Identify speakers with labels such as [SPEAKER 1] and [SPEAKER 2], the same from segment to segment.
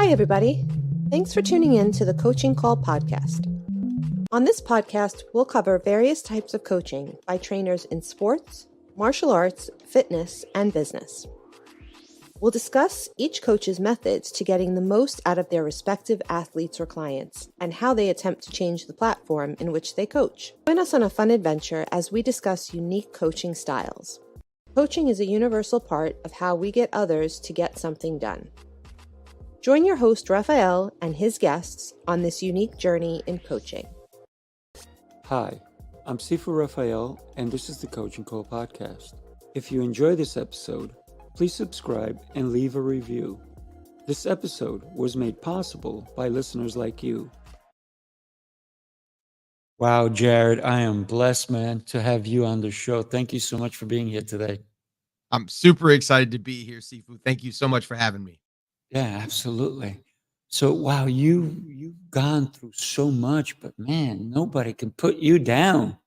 [SPEAKER 1] Hi, everybody. Thanks for tuning in to the Coaching Call podcast. On this podcast, we'll cover various types of coaching by trainers in sports, martial arts, fitness, and business. We'll discuss each coach's methods to getting the most out of their respective athletes or clients and how they attempt to change the platform in which they coach. Join us on a fun adventure as we discuss unique coaching styles. Coaching is a universal part of how we get others to get something done. Join your host, Raphael, and his guests on this unique journey in coaching.
[SPEAKER 2] Hi, I'm Sifu Raphael, and this is the Coaching Call podcast. If you enjoy this episode, please subscribe and leave a review. This episode was made possible by listeners like you. Wow, Jared, I am blessed, man, to have you on the show. Thank you so much for being here today.
[SPEAKER 3] I'm super excited to be here, Sifu. Thank you so much for having me.
[SPEAKER 2] Yeah, absolutely. So, wow, you've gone through so much, but man, nobody can put you down.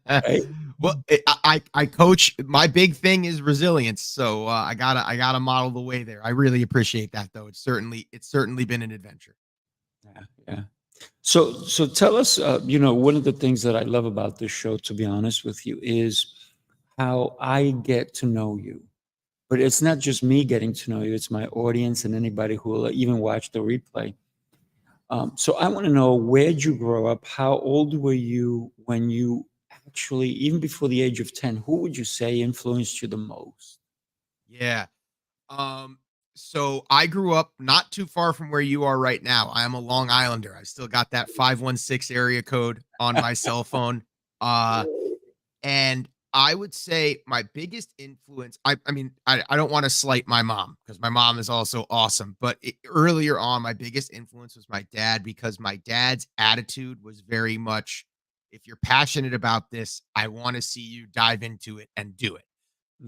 [SPEAKER 2] Right?
[SPEAKER 3] Well, I coach. My big thing is resilience, so I gotta model the way there. I really appreciate that, though. It's certainly been an adventure.
[SPEAKER 2] Yeah. So tell us. One of the things that I love about this show, to be honest with you, is how I get to know you. But it's not just me getting to know you, it's my audience and anybody who will even watch the replay. So I want to know, where'd you grow up? How old were you when you actually, even before the age of 10, who would you say influenced you the most?
[SPEAKER 3] Yeah. So I grew up not too far from where you are right now. I am a Long Islander. I still got that 516 area code on my cell phone. And I would say my biggest influence, I don't want to slight my mom because my mom is also awesome. But earlier on, my biggest influence was my dad, because my dad's attitude was very much, if you're passionate about this, I want to see you dive into it and do it.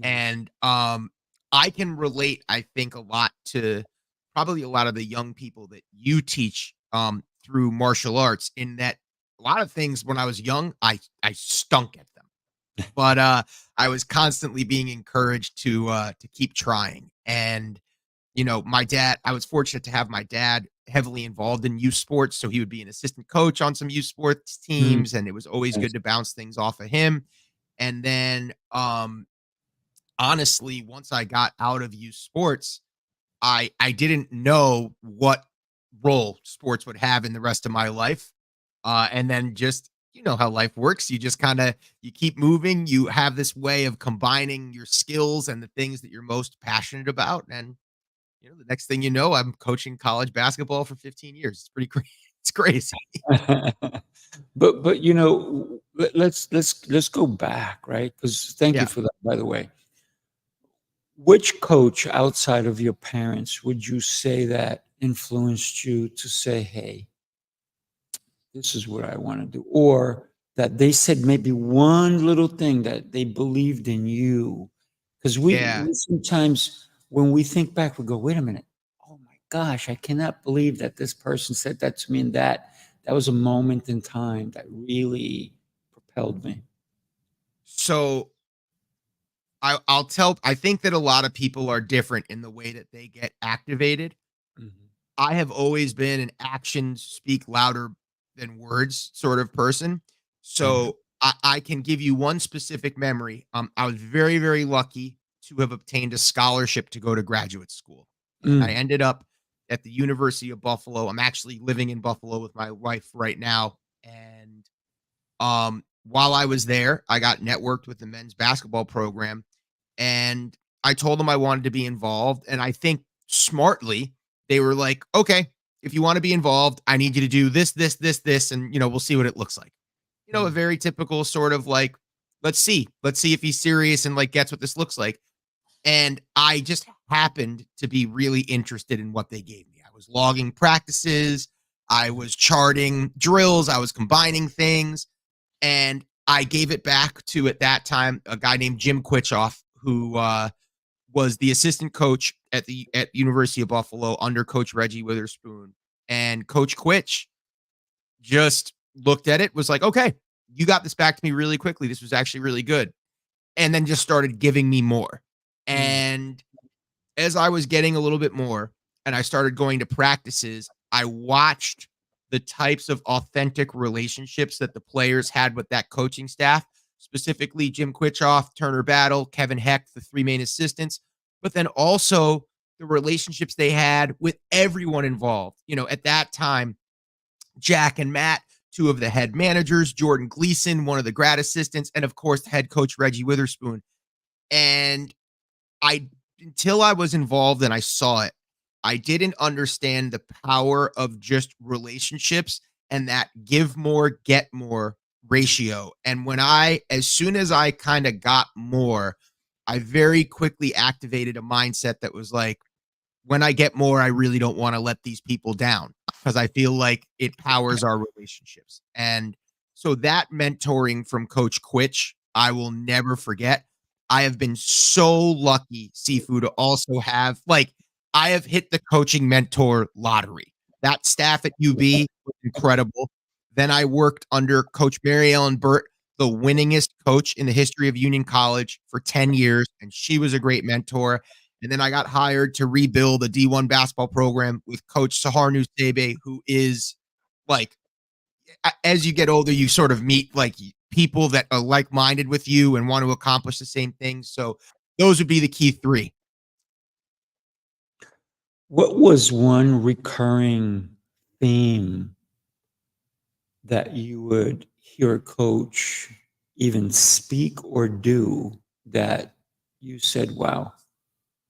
[SPEAKER 3] And I can relate, I think, a lot to probably a lot of the young people that you teach through martial arts, in that a lot of things when I was young, I stunk at them. But I was constantly being encouraged to keep trying. And, my dad, I was fortunate to have my dad heavily involved in youth sports. So he would be an assistant coach on some youth sports teams, and it was always good to bounce things off of him. And then, honestly, once I got out of youth sports, I didn't know what role sports would have in the rest of my life. And then just, how life works. You just you keep moving. You have this way of combining your skills and the things that you're most passionate about. And, the next thing you know, I'm coaching college basketball for 15 years. It's pretty crazy. It's crazy.
[SPEAKER 2] but let's go back, right? Because thank you for that, by the way. Which coach outside of your parents would you say that influenced you to say, hey, this is what I want to do? Or that they said maybe one little thing that they believed in you? Because we sometimes, when we think back, we go, wait a minute. Oh my gosh, I cannot believe that this person said that to me, and that was a moment in time that really propelled me.
[SPEAKER 3] So I think that a lot of people are different in the way that they get activated. I have always been an actions speak louder than words sort of person. So I can give you one specific memory. I was very, very lucky to have obtained a scholarship to go to graduate school. I ended up at the University of Buffalo. I'm actually living in Buffalo with my wife right now. And while I was there, I got networked with the men's basketball program, and I told them I wanted to be involved. And I think smartly, they were like, okay, if you want to be involved, I need you to do this, this, this, this, and, we'll see what it looks like. A very typical sort of like, let's see if he's serious and like gets what this looks like. And I just happened to be really interested in what they gave me. I was logging practices. I was charting drills. I was combining things. And I gave it back to, at that time, a guy named Jim Quitchoff, who was the assistant coach at University of Buffalo under Coach Reggie Witherspoon. And Coach Quitch just looked at it, was like, okay, you got this back to me really quickly. This was actually really good. And then just started giving me more. And as I was getting a little bit more and I started going to practices, I watched the types of authentic relationships that the players had with that coaching staff, specifically Jim Quitchoff, Turner Battle, Kevin Heck, the three main assistants, but then also the relationships they had with everyone involved. At that time, Jack and Matt, two of the head managers, Jordan Gleason, one of the grad assistants, and of course, head coach Reggie Witherspoon. And until I was involved and I saw it, I didn't understand the power of just relationships and that give more, get more ratio. And as soon as I kind of got more, I very quickly activated a mindset that was like, when I get more, I really don't want to let these people down because I feel like it powers our relationships. And so that mentoring from Coach Quitch, I will never forget. I have been so lucky, Sifu, to also have, I have hit the coaching mentor lottery. That staff at UB was incredible. Then I worked under Coach Mary Ellen Burt, the winningest coach in the history of Union College for 10 years, and she was a great mentor. And then I got hired to rebuild a D1 basketball program with Coach Sahar Nusebe, who is as you get older, you sort of meet people that are like-minded with you and want to accomplish the same things. So those would be the key three.
[SPEAKER 2] What was one recurring theme that you would hear a coach even speak or do that you said, wow?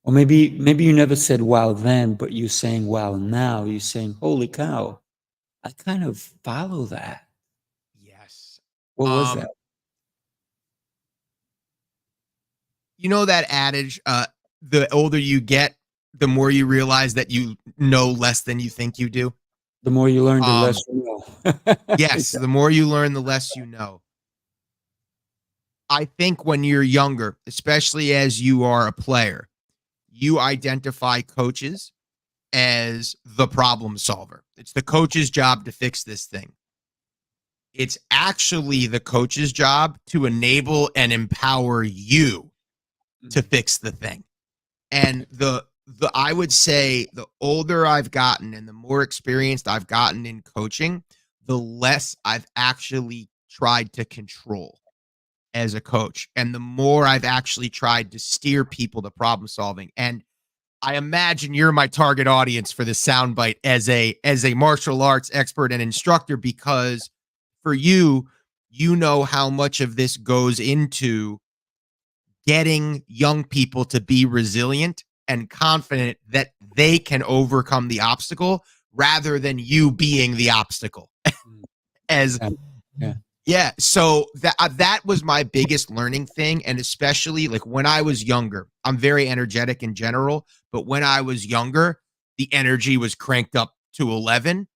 [SPEAKER 2] Or maybe you never said wow then, but you're saying wow now. You're saying, holy cow, I kind of follow that.
[SPEAKER 3] Yes.
[SPEAKER 2] What was that?
[SPEAKER 3] You know that adage, the older you get, the more you realize that you know less than you think you do?
[SPEAKER 2] The more you learn, the less you know.
[SPEAKER 3] Yes, the more you learn, the less you know. I think when you're younger, especially as you are a player, you identify coaches as the problem solver. It's the coach's job to fix this thing. It's actually the coach's job to enable and empower you to fix the thing. And I would say the older I've gotten and the more experienced I've gotten in coaching, the less I've actually tried to control as a coach, and the more I've actually tried to steer people to problem solving. And I imagine you're my target audience for this soundbite as a martial arts expert and instructor, because for you, you know how much of this goes into getting young people to be resilient and confident that they can overcome the obstacle rather than you being the obstacle. Yeah. So that was my biggest learning thing. And especially when I was younger, I'm very energetic in general, but when I was younger, the energy was cranked up to 11.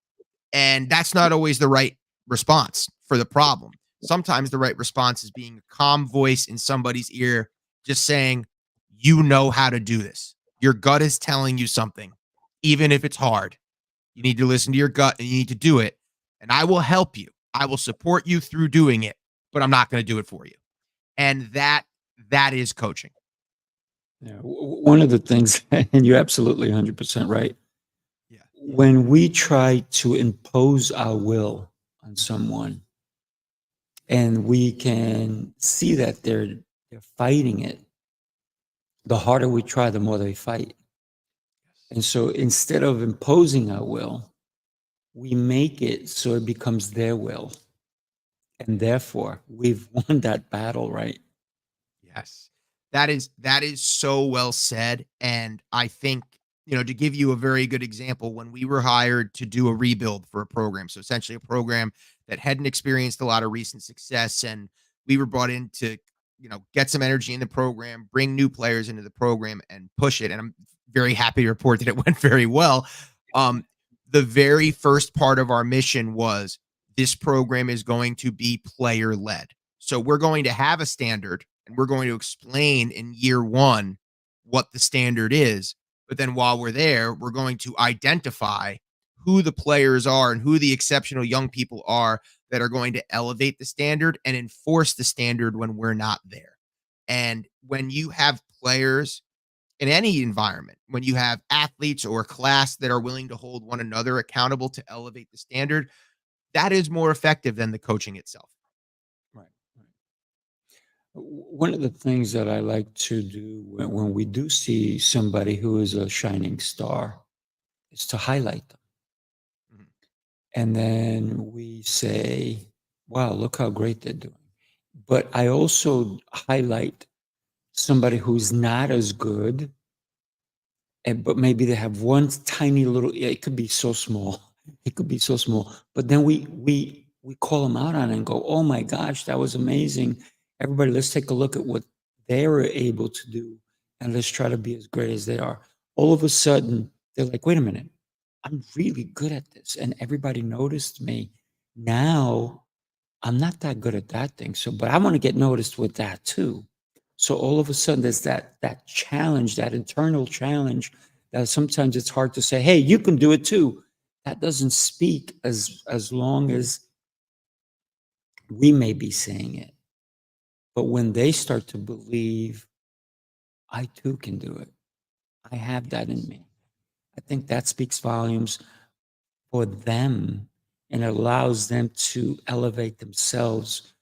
[SPEAKER 3] And that's not always the right response for the problem. Sometimes the right response is being a calm voice in somebody's ear, just saying, you know how to do this. Your gut is telling you something, even if it's hard. You need to listen to your gut and you need to do it. And I will help you. I will support you through doing it, but I'm not going to do it for you. And that is coaching.
[SPEAKER 2] Yeah. One of the things, and you're absolutely 100% right.
[SPEAKER 3] Yeah.
[SPEAKER 2] When we try to impose our will on someone and we can see that they're fighting it, the harder we try, the more they fight. And so instead of imposing our will, we make it so it becomes their will. And therefore, we've won that battle, right?
[SPEAKER 3] Yes. That is so well said. And I think, to give you a very good example, when we were hired to do a rebuild for a program, so essentially a program that hadn't experienced a lot of recent success, and we were brought in to, get some energy in the program, bring new players into the program and push it. And I'm very happy to report that it went very well. The very first part of our mission was this program is going to be player led. So we're going to have a standard and we're going to explain in year one what the standard is. But then while we're there, we're going to identify who the players are and who the exceptional young people are that are going to elevate the standard and enforce the standard when we're not there. And when you have players in any environment, when you have athletes or class that are willing to hold one another accountable to elevate the standard, that is more effective than the coaching itself.
[SPEAKER 2] Right. One of the things that I like to do when we do see somebody who is a shining star is to highlight them.
[SPEAKER 3] Mhm.
[SPEAKER 2] And then we say, wow, look how great they're doing. But I also highlight somebody who's not as good, but maybe they have one tiny little, it could be so small. It could be so small. But then we call them out on it and go, oh my gosh, that was amazing. Everybody, let's take a look at what they were able to do and let's try to be as great as they are. All of a sudden, they're like, wait a minute, I'm really good at this. And everybody noticed me. Now I'm not that good at that thing. So, but I want to get noticed with that too. So all of a sudden there's that challenge, that internal challenge that sometimes it's hard to say, hey, you can do it too. That doesn't speak as long as we may be saying it. But when they start to believe, I too can do it. I have that in me. I think that speaks volumes for them and allows them to elevate themselves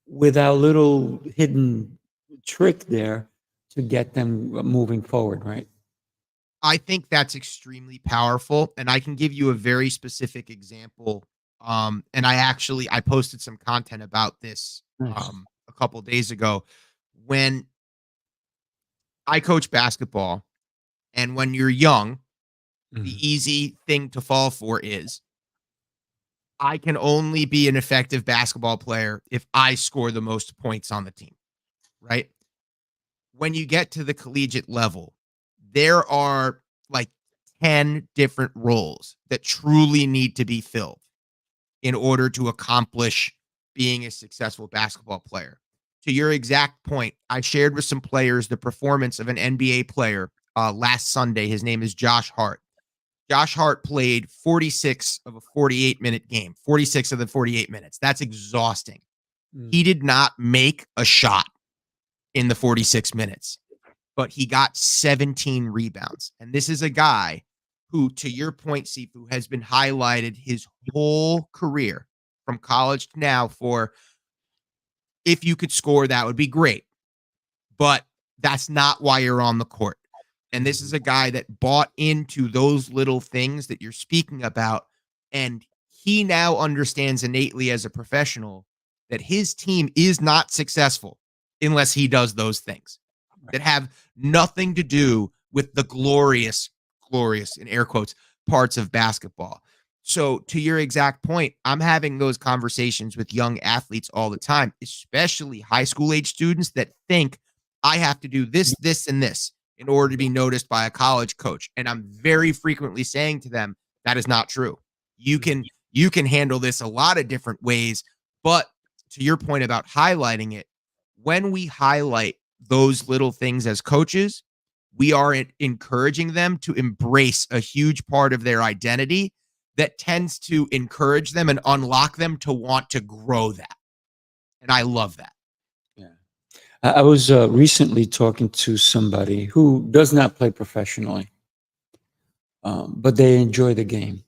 [SPEAKER 2] with our little hidden trick there to get them moving forward, right?
[SPEAKER 3] I think that's extremely powerful, and I can give you a very specific example. And I posted some content about this
[SPEAKER 2] Nice.
[SPEAKER 3] a couple days ago. When I coach basketball, and when you're young,
[SPEAKER 2] Mhm.
[SPEAKER 3] the easy thing to fall for is I can only be an effective basketball player if I score the most points on the team, right? When you get to the collegiate level, there are like 10 different roles that truly need to be filled in order to accomplish being a successful basketball player. To your exact point, I shared with some players the performance of an NBA player last Sunday. His name is Josh Hart. Josh Hart played 46 of a 48-minute game, 46 of the 48 minutes. That's exhausting. He did not make a shot in the 46 minutes, but he got 17 rebounds. And this is a guy who, to your point, Sifu, has been highlighted his whole career from college to now for if you could score, that would be great. But that's not why you're on the court. And this is a guy that bought into those little things that you're speaking about. And he now understands innately as a professional that his team is not successful unless he does those things that have nothing to do with the glorious in air quotes parts of basketball. So to your exact point, I'm having those conversations with young athletes all the time, especially high school age students that think I have to do this, this, and this in order to be noticed by a college coach. And I'm very frequently saying to them, that is not true. You can handle this a lot of different ways. But to your point about highlighting it, when we highlight those little things as coaches, we are encouraging them to embrace a huge part of their identity that tends to encourage them and unlock them to want to grow that. And I love that.
[SPEAKER 2] Yeah. I was recently talking to somebody who does not play professionally, but they enjoy the game.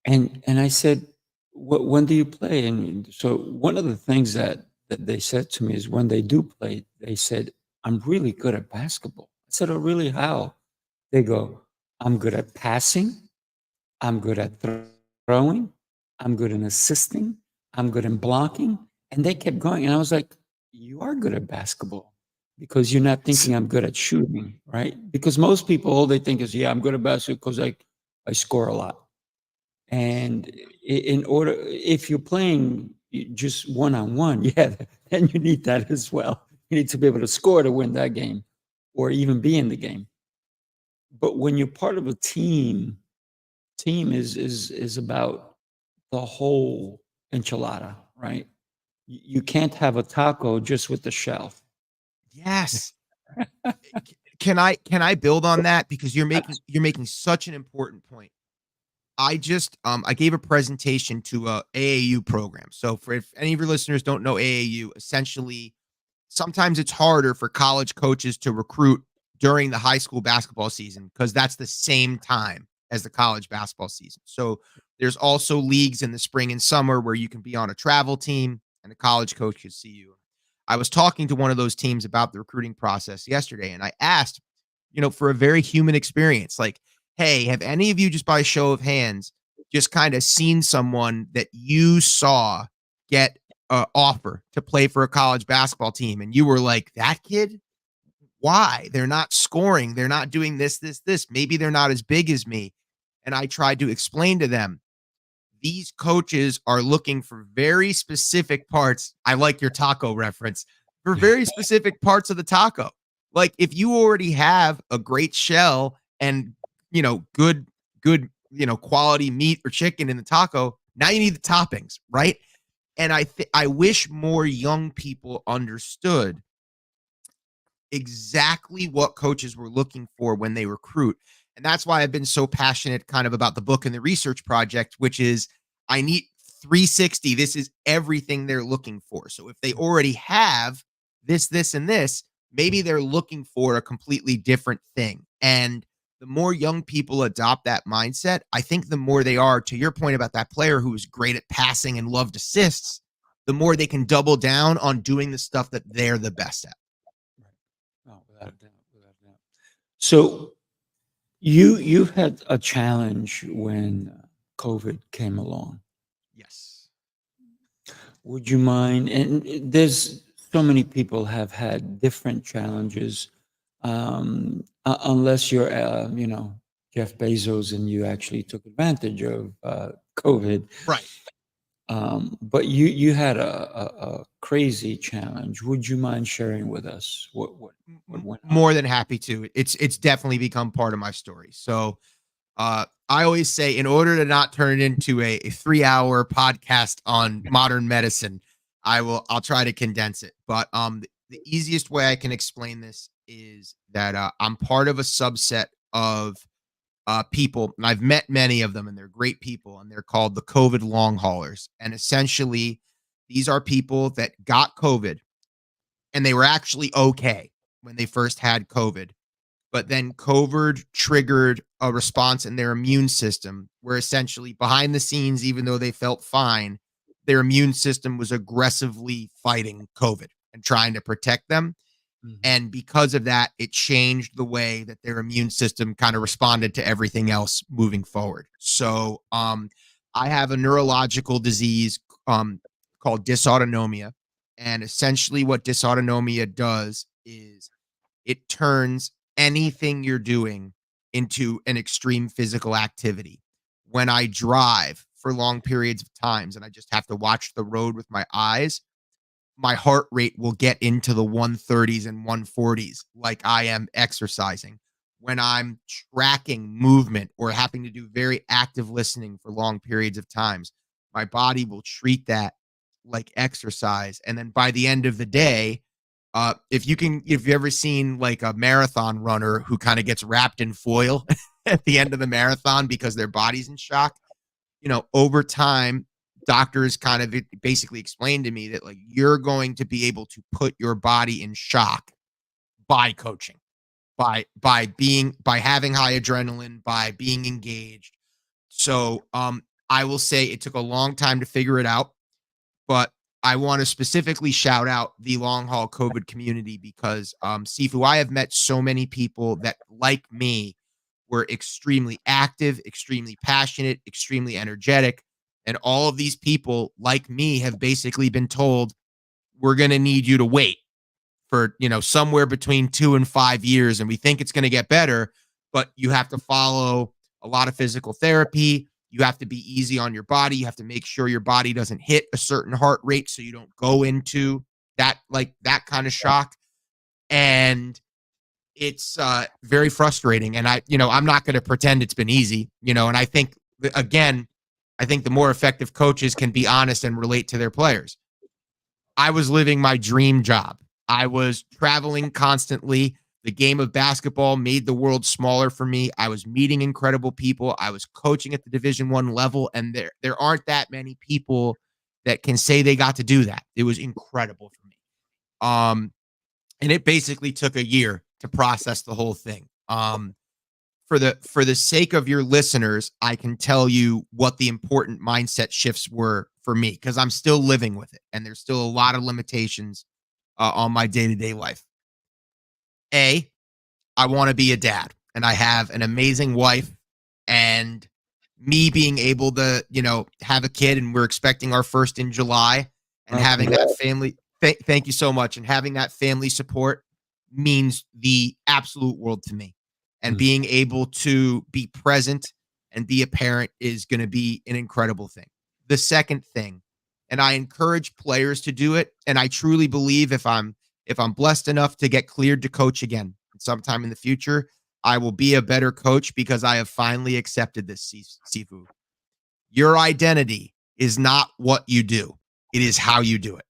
[SPEAKER 2] And I said, when do you play? And so one of the things that they said to me is when they do play, they said, I'm really good at basketball. I said, oh, really? How? They go, I'm good at passing. I'm good at throwing. I'm good in assisting. I'm good in blocking. And they kept going. And I was like, you are good at basketball because you're not thinking I'm good at shooting, right? Because most people, all they think is, yeah, I'm good at basketball because I score a lot. And in order, if you're playing just one-on-one, yeah, then you need that as well. You need to be able to score to win that game or even be in the game. But when you're part of a team, team is about the whole enchilada, right? You can't have a taco just with the shell.
[SPEAKER 3] Yes. Can I build on that because you're making such an important point. I gave a presentation to a AAU program. So for if any of your listeners don't know AAU, essentially sometimes it's harder for college coaches to recruit during the high school basketball season because that's the same time as the college basketball season. So there's also leagues in the spring and summer where you can be on a travel team and a college coach could see you. I was talking to one of those teams about the recruiting process yesterday, and I asked, for a very human experience, like, hey, have any of you, just by a show of hands, just kind of seen someone that you saw get an offer to play for a college basketball team? And you were like, that kid? Why? They're not scoring. They're not doing this, this, this. Maybe they're not as big as me. And I tried to explain to them, these coaches are looking for very specific parts. I like your taco reference, for very specific parts of the taco. Like if you already have a great shell and, good, quality meat or chicken in the taco, now you need the toppings, right? And I wish more young people understood exactly what coaches were looking for when they recruit. And that's why I've been so passionate kind of about the book and the research project, which is I need 360. This is everything they're looking for. So if they already have this, and this, maybe they're looking for a completely different thing. And the more young people adopt that mindset, I think the more they are, to your point about that player who is great at passing and loved assists, the more they can double down on doing the stuff that they're the best at.
[SPEAKER 2] Oh, without a doubt, without a doubt. So you had a challenge when COVID came along.
[SPEAKER 3] Yes.
[SPEAKER 2] Would you mind? And there's so many people have had different challenges, unless you're, Jeff Bezos and you actually took advantage of COVID.
[SPEAKER 3] Right.
[SPEAKER 2] But you had a crazy challenge. Would you mind sharing with us what went on?
[SPEAKER 3] More than happy to. It's definitely become part of my story. So I always say, in order to not turn it into a 3-hour podcast on modern medicine, I'll try to condense it. But the easiest way I can explain this is that I'm part of a subset of people, and I've met many of them, and they're great people, and they're called the COVID long haulers. And essentially, these are people that got COVID, and they were actually okay when they first had COVID. But then COVID triggered a response in their immune system where essentially behind the scenes, even though they felt fine, their immune system was aggressively fighting COVID and trying to protect them. Mm-hmm. And because of that, it changed the way that their immune system kind of responded to everything else moving forward. So I have a neurological disease called dysautonomia. And essentially what dysautonomia does is it turns anything you're doing into an extreme physical activity. When I drive for long periods of times and I just have to watch the road with my eyes, my heart rate will get into the 130s and 140s like I am exercising. When I'm tracking movement or having to do very active listening for long periods of times, my body will treat that like exercise. And then by the end of the day, if you've ever seen like a marathon runner who kind of gets wrapped in foil at the end of the marathon because their body's in shock, over time, doctors kind of basically explained to me that like you're going to be able to put your body in shock by coaching, by having high adrenaline, by being engaged. So I will say it took a long time to figure it out, but I want to specifically shout out the long haul COVID community because Sifu, I have met so many people that, like me, were extremely active, extremely passionate, extremely energetic. And all of these people, like me, have basically been told, we're going to need you to wait for, somewhere between 2 and 5 years. And we think it's going to get better, but you have to follow a lot of physical therapy. You have to be easy on your body. You have to make sure your body doesn't hit a certain heart rate so you don't go into that kind of shock. And it's very frustrating. And I'm not going to pretend it's been easy, and I think, again, the more effective coaches can be honest and relate to their players. I was living my dream job. I was traveling constantly. The game of basketball made the world smaller for me. I was meeting incredible people. I was coaching at the Division I level, and there aren't that many people that can say they got to do that. It was incredible for me. And it basically took a year to process the whole thing. For the sake of your listeners, I can tell you what the important mindset shifts were for me, because I'm still living with it, and there's still a lot of limitations on my day-to-day life. I want to be a dad, and I have an amazing wife, and me being able to, have a kid, and we're expecting our first in July, and having that family. Thank you so much. And having that family support means the absolute world to me. And being able to be present and be a parent is going to be an incredible thing. The second thing, and I encourage players to do it, and I truly believe if I'm blessed enough to get cleared to coach again sometime in the future, I will be a better coach because I have finally accepted this, Sifu. Your identity is not what you do. It is how you do it.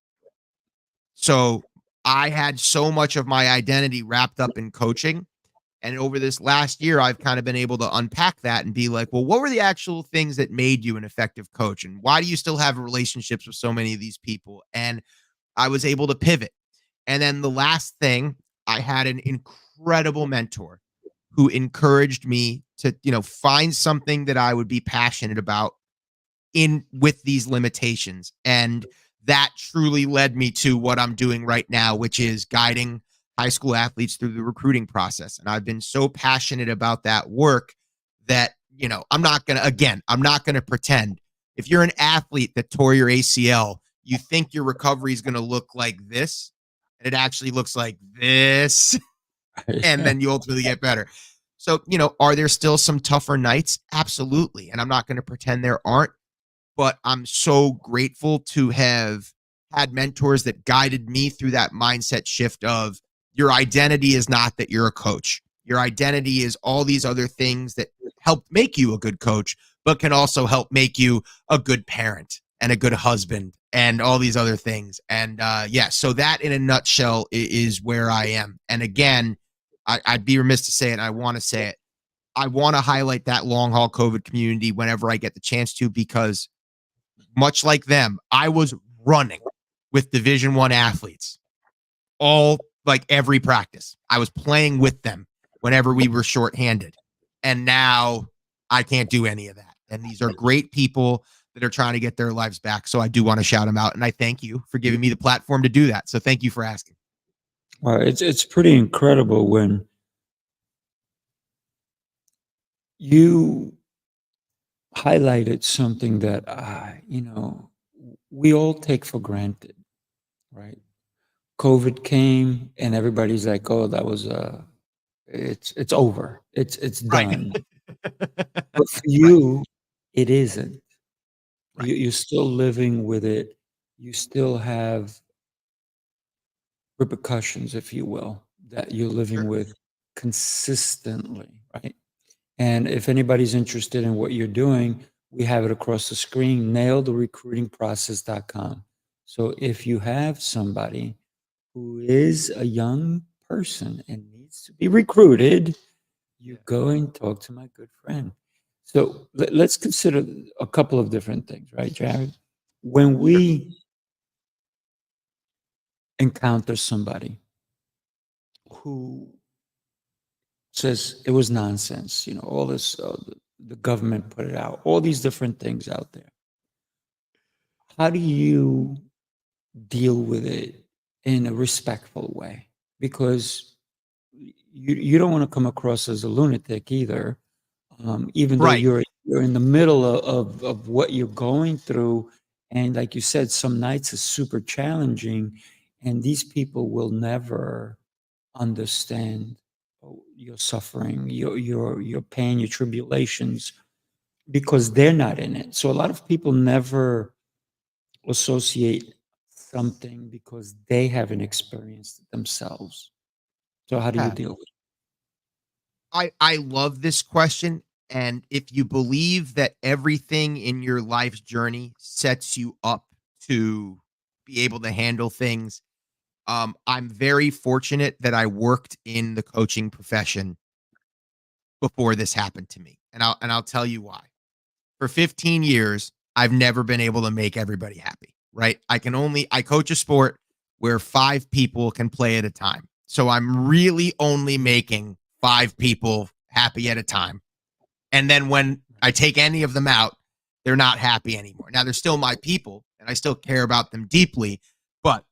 [SPEAKER 3] So I had so much of my identity wrapped up in coaching. And over this last year, I've kind of been able to unpack that and be like, well, what were the actual things that made you an effective coach? And why do you still have relationships with so many of these people? And I was able to pivot. And then the last thing, I had an incredible mentor who encouraged me to, find something that I would be passionate about with these limitations. And that truly led me to what I'm doing right now, which is guiding high school athletes through the recruiting process. And I've been so passionate about that work that, I'm not going to pretend. If you're an athlete that tore your ACL, you think your recovery is going to look like this, and it actually looks like this, and then you ultimately get better. So, are there still some tougher nights? Absolutely. And I'm not going to pretend there aren't, but I'm so grateful to have had mentors that guided me through that mindset shift of, your identity is not that you're a coach. Your identity is all these other things that help make you a good coach, but can also help make you a good parent and a good husband and all these other things. And so that in a nutshell is where I am. And again, I'd be remiss to say it. I want to say it. I want to highlight that long haul COVID community whenever I get the chance to, because much like them, I was running with Division I athletes every practice. I was playing with them whenever we were shorthanded. And now I can't do any of that. And these are great people that are trying to get their lives back. So I do want to shout them out. And I thank you for giving me the platform to do that. So thank you for asking.
[SPEAKER 2] Well, it's pretty incredible when you highlighted something that, we all take for granted, right? COVID came and everybody's like, oh, that was it's over. It's done. But for you, it isn't.
[SPEAKER 3] Right.
[SPEAKER 2] You're still living with it. You still have repercussions, if you will, that you're living with consistently, right? And if anybody's interested in what you're doing, we have it across the screen, nailtherecruitingprocess.com. So if you have somebody who is a young person and needs to be recruited, you go and talk to my good friend. So let's consider a couple of different things, right, Jared? When we encounter somebody who says it was nonsense, all this, the government put it out, all these different things out there, how do you deal with it in a respectful way? Because you don't want to come across as a lunatic either, even though you're in the middle of what you're going through. And like you said, some nights is super challenging, and these people will never understand your suffering, your pain, your tribulations, because they're not in it. So a lot of people never associate something because they haven't experienced it themselves. So how do you deal with it?
[SPEAKER 3] I love this question. And if you believe that everything in your life's journey sets you up to be able to handle things, I'm very fortunate that I worked in the coaching profession before this happened to me. And I'll tell you why. For 15 years, I've never been able to make everybody happy, right? I coach a sport where 5 people can play at a time. So I'm really only making 5 people happy at a time. And then when I take any of them out, they're not happy anymore. Now, they're still my people, and I still care about them deeply. But,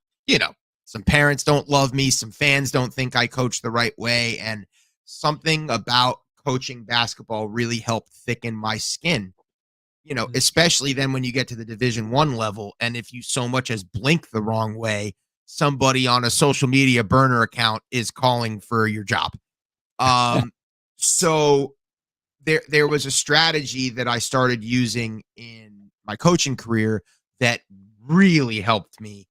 [SPEAKER 3] some parents don't love me. Some fans don't think I coach the right way. And something about coaching basketball really helped thicken my skin, especially then when you get to the Division I level. And if you so much as blink the wrong way, somebody on a social media burner account is calling for your job. So there was a strategy that I started using in my coaching career that really helped me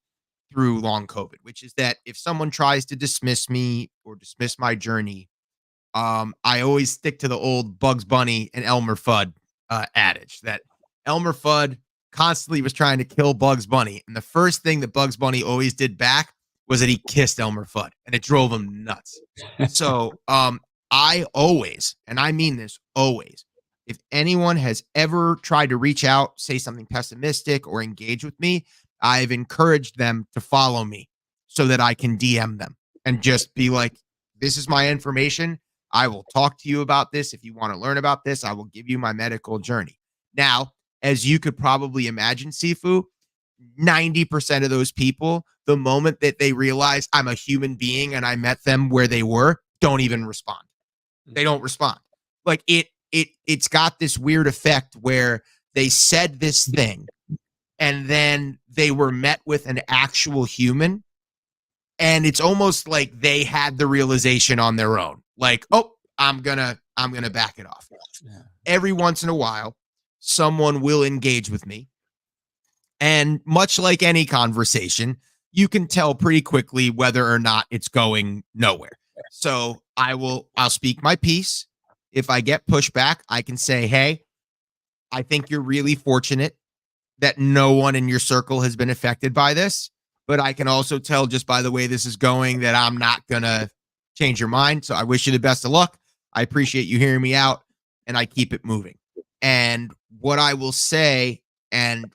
[SPEAKER 3] through long COVID, which is that if someone tries to dismiss me or dismiss my journey, I always stick to the old Bugs Bunny and Elmer Fudd adage that Elmer Fudd constantly was trying to kill Bugs Bunny. And the first thing that Bugs Bunny always did back was that he kissed Elmer Fudd, and it drove him nuts. So I always, and I mean this always, if anyone has ever tried to reach out, say something pessimistic, or engage with me, I've encouraged them to follow me so that I can DM them and just be like, this is my information. I will talk to you about this. If you want to learn about this, I will give you my medical journey. Now, as you could probably imagine, Sifu, 90% of those people, the moment that they realize I'm a human being and I met them where they were, don't even respond. They don't respond. Like it's got this weird effect where they said this thing and then they were met with an actual human, and it's almost like they had the realization on their own. Like, oh, I'm gonna back it off. Yeah. Every once in a while, someone will engage with me. And much like any conversation, you can tell pretty quickly whether or not it's going nowhere. So I'll speak my piece. If I get pushback, I can say, hey, I think you're really fortunate that no one in your circle has been affected by this. But I can also tell just by the way this is going that I'm not going to change your mind. So I wish you the best of luck. I appreciate you hearing me out, and I keep it moving. And what I will say, and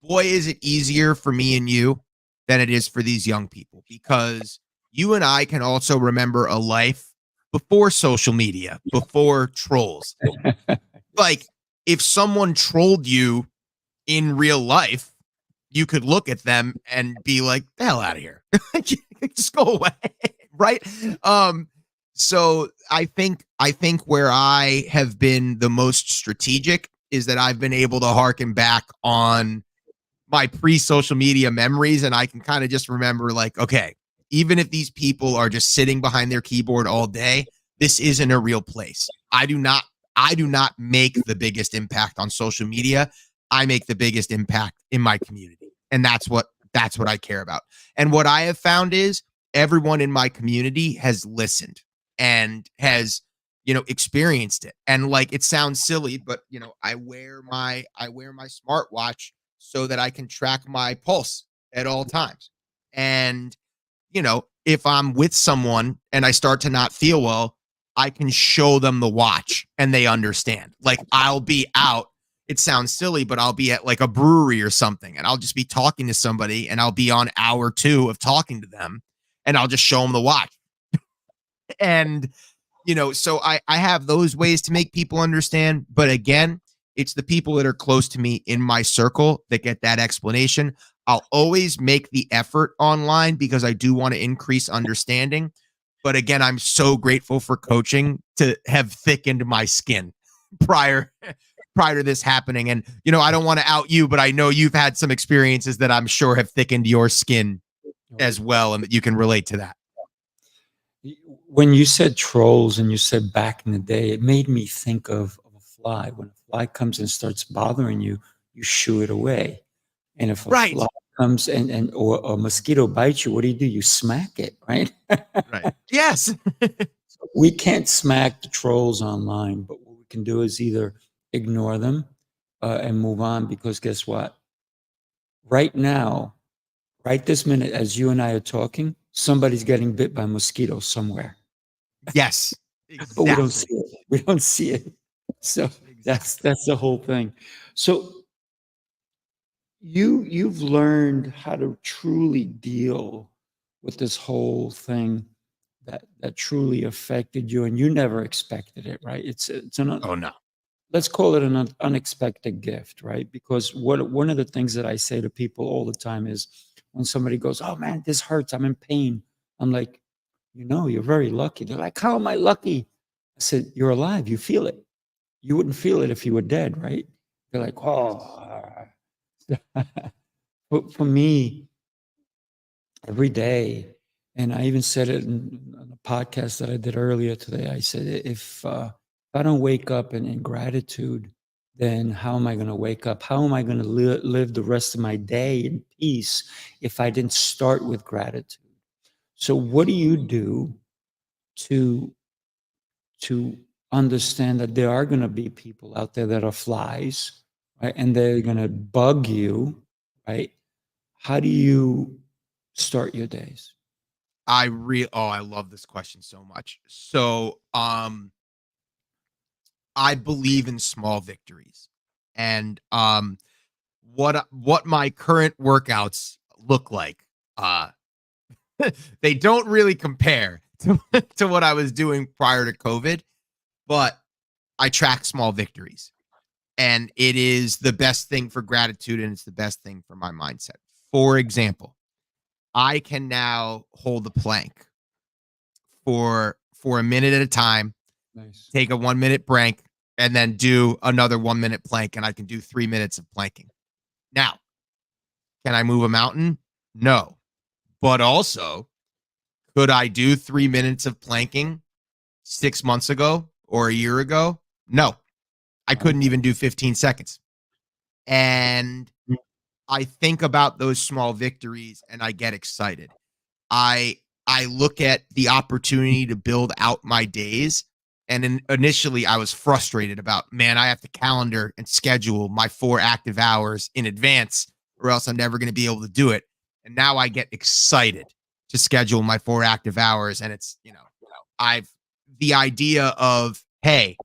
[SPEAKER 3] boy, is it easier for me and you than it is for these young people, because you and I can also remember a life before social media, before trolls. Like, if someone trolled you in real life, you could look at them and be like, the hell out of here. Just go away. Right. So I think where I have been the most strategic is that I've been able to harken back on my pre-social media memories, and I can kind of just remember, like, okay, even if these people are just sitting behind their keyboard all day, this isn't a real place. I do not make the biggest impact on social media. I make the biggest impact in my community. And that's what I care about. And what I have found is everyone in my community has listened and has, experienced it. And like, it sounds silly, but I wear my smartwatch so that I can track my pulse at all times. And, if I'm with someone and I start to not feel well, I can show them the watch and they understand. Like, I'll be out. It sounds silly, but I'll be at like a brewery or something, and I'll just be talking to somebody, and I'll be on hour 2 of talking to them, and I'll just show them the watch. And, so I have those ways to make people understand. But again, it's the people that are close to me in my circle that get that explanation. I'll always make the effort online because I do want to increase understanding. But again, I'm so grateful for coaching to have thickened my skin prior to this happening. And, I don't want to out you, but I know you've had some experiences that I'm sure have thickened your skin as well, and that you can relate to that.
[SPEAKER 2] When you said trolls and you said back in the day, it made me think of a fly. When a fly comes and starts bothering you, you shoo it away. And if a fly comes or a mosquito bites you, what do? You smack it, right?
[SPEAKER 3] Right. Yes.
[SPEAKER 2] We can't smack the trolls online, but what we can do is either ignore them and move on, because guess what? Right now, right this minute, as you and I are talking, somebody's getting bit by a mosquito somewhere.
[SPEAKER 3] Yes. Exactly.
[SPEAKER 2] But we don't see it. We don't see it. So that's the whole thing. So you've learned how to truly deal with this whole thing that truly affected you and you never expected it, right? It's
[SPEAKER 3] Oh no.
[SPEAKER 2] let's call it an unexpected gift, right? Because one of the things that I say to people all the time is when somebody goes, "Oh man, this hurts. I'm in pain." I'm like, you're very lucky. They're like, "How am I lucky?" I said, "You're alive. You feel it. You wouldn't feel it if you were dead, right?" They're like, "Oh." But for me, every day, and I even said it in a podcast that I did earlier today. I said, if I don't wake up in gratitude, then how am I going to wake up? How am I going to live the rest of my day in peace if I didn't start with gratitude? So what do you do to understand that there are going to be people out there that are flies, right? And they're going to bug you, right? How do you start your days?
[SPEAKER 3] I love this question so much. So, I believe in small victories, and what my current workouts look like, uh, they don't really compare to what I was doing prior to COVID, but I track small victories, and it is the best thing for gratitude, and it's the best thing for my mindset. For example, I can now hold the plank for a minute at a time,
[SPEAKER 2] Nice.
[SPEAKER 3] take a 1 minute break, and then do another 1 minute plank, and I can do 3 minutes of planking. Now, can I move a mountain? No. But also, could I do 3 minutes of planking 6 months ago or a year ago? No. I couldn't even do 15 seconds. And I think about those small victories and I get excited. I look at the opportunity to build out my days. And initially, I was frustrated about, man, I have to calendar and schedule my 4 active hours in advance, or else I'm never going to be able to do it. And now I get excited to schedule my 4 active hours. And it's, the idea of, hey,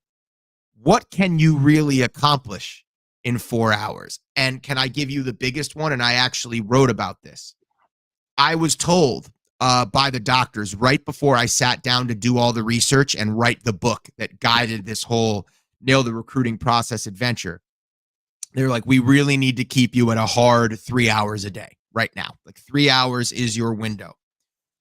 [SPEAKER 3] what can you really accomplish in 4 hours? And can I give you the biggest one? And I actually wrote about this. I was told by the doctors right before I sat down to do all the research and write the book that guided this whole Nail the Recruiting Process adventure. They're like, we really need to keep you at a hard 3 hours a day right now. Like 3 hours is your window.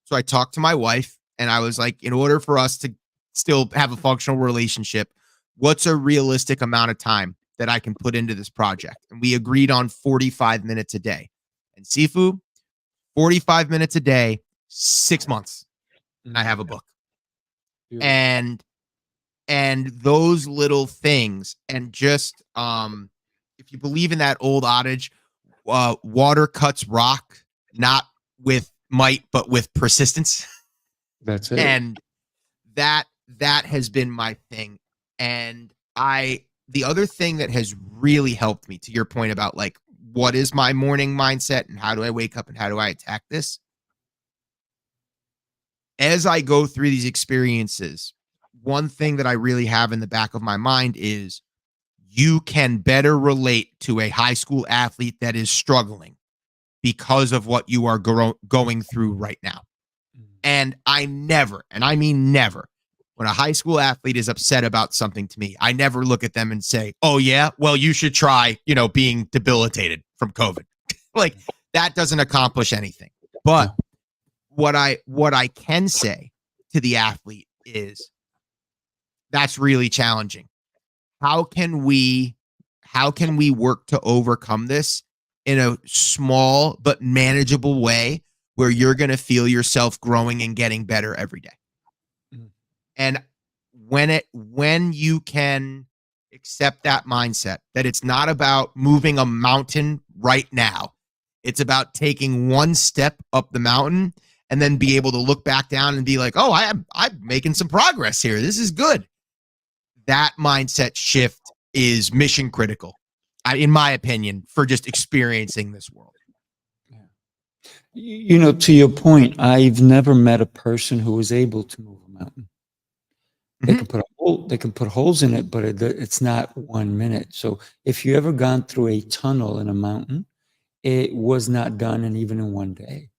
[SPEAKER 3] So I talked to my wife and I was like, in order for us to still have a functional relationship, what's a realistic amount of time that I can put into this project? And we agreed on 45 minutes a day. And Sifu, 45 minutes a day, 6 months, and I have a book.
[SPEAKER 2] Beautiful.
[SPEAKER 3] And those little things, and just if you believe in that old adage, water cuts rock, not with might, but with persistence.
[SPEAKER 2] That's it.
[SPEAKER 3] And that has been my thing. And the other thing that has really helped me, to your point about like, what is my morning mindset and how do I wake up and how do I attack this? As I go through these experiences, one thing that I really have in the back of my mind is you can better relate to a high school athlete that is struggling because of what you are going through right now. And I never, and I mean never, when a high school athlete is upset about something to me, I never look at them and say, oh yeah, well, you should try, being debilitated from COVID. Like that doesn't accomplish anything. But what I can say to the athlete is that's really challenging. How can we work to overcome this in a small but manageable way where you're going to feel yourself growing and getting better every day? And when you can accept that mindset, that it's not about moving a mountain right now, it's about taking one step up the mountain and then be able to look back down and be like, oh, I'm making some progress here. This is good. That mindset shift is mission critical, in my opinion, for just experiencing this world.
[SPEAKER 2] To your point, I've never met a person who was able to move a mountain. They can put holes in it, but it's not 1 minute. So if you ever gone through a tunnel in a mountain, it was not done, and even in one day.